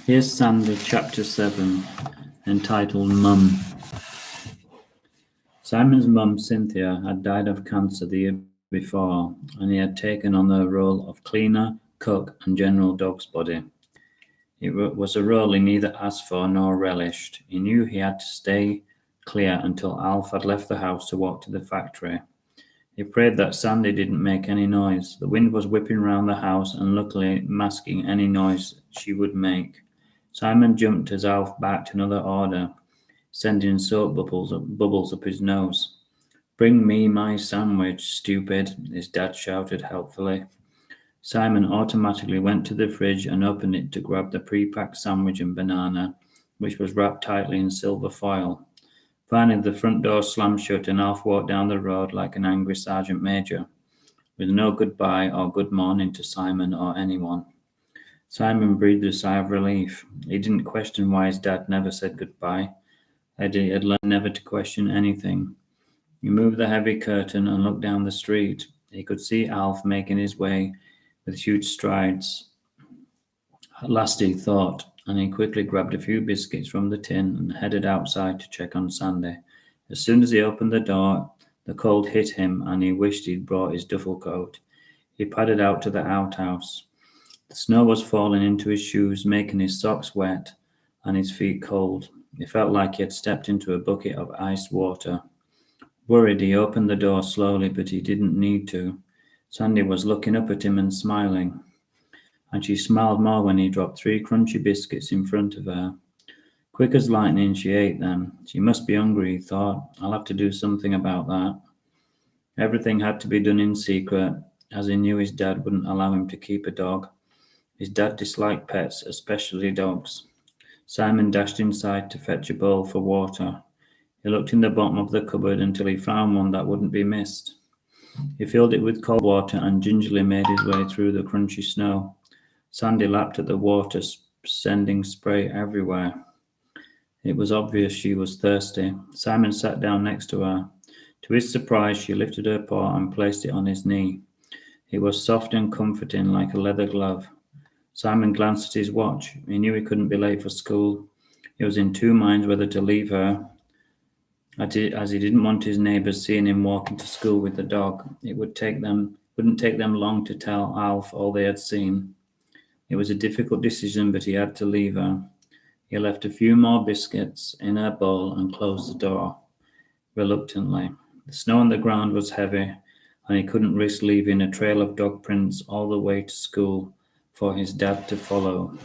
Here's Sandy, Chapter 7, entitled Mum. Simon's mum, Cynthia, had died of cancer the year before, and he had taken on the role of cleaner, cook, and general dog's body. It was a role he neither asked for nor relished. He knew he had to stay clear until Alf had left the house to walk to the factory. He prayed that Sandy didn't make any noise. The wind was whipping round the house and luckily masking any noise she would make. Simon jumped as Alf backed another order, sending soap bubbles up his nose. "Bring me my sandwich, stupid," his dad shouted helpfully. Simon automatically went to the fridge and opened it to grab the pre-packed sandwich and banana, which was wrapped tightly in silver foil. Finally, the front door slammed shut and Alf walked down the road like an angry sergeant major, with no goodbye or good morning to Simon or anyone. Simon breathed a sigh of relief. He didn't question why his dad never said goodbye. He had learned never to question anything. He moved the heavy curtain and looked down the street. He could see Alf making his way with huge strides. At last he thought, and he quickly grabbed a few biscuits from the tin and headed outside to check on Sandy. As soon as he opened the door, the cold hit him and he wished he'd brought his duffel coat. He padded out to the outhouse. The snow was falling into his shoes, making his socks wet and his feet cold. He felt like he had stepped into a bucket of iced water. Worried, he opened the door slowly, but he didn't need to. Sandy was looking up at him and smiling, and she smiled more when he dropped 3 crunchy biscuits in front of her. Quick as lightning, she ate them. She must be hungry, he thought. I'll have to do something about that. Everything had to be done in secret, as he knew his dad wouldn't allow him to keep a dog. His dad disliked pets, especially dogs. Simon dashed inside to fetch a bowl for water. He looked in the bottom of the cupboard until he found one that wouldn't be missed. He filled it with cold water and gingerly made his way through the crunchy snow. Sandy lapped at the water, sending spray everywhere. It was obvious she was thirsty. Simon sat down next to her. To his surprise, she lifted her paw and placed it on his knee. It was soft and comforting like a leather glove. Simon glanced at his watch. He knew he couldn't be late for school. He was in 2 minds whether to leave her, as he didn't want his neighbours seeing him walking to school with the dog. It wouldn't take them long to tell Alf all they had seen. It was a difficult decision, but he had to leave her. He left a few more biscuits in her bowl and closed the door, reluctantly. The snow on the ground was heavy, and he couldn't risk leaving a trail of dog prints all the way to school for his dad to follow.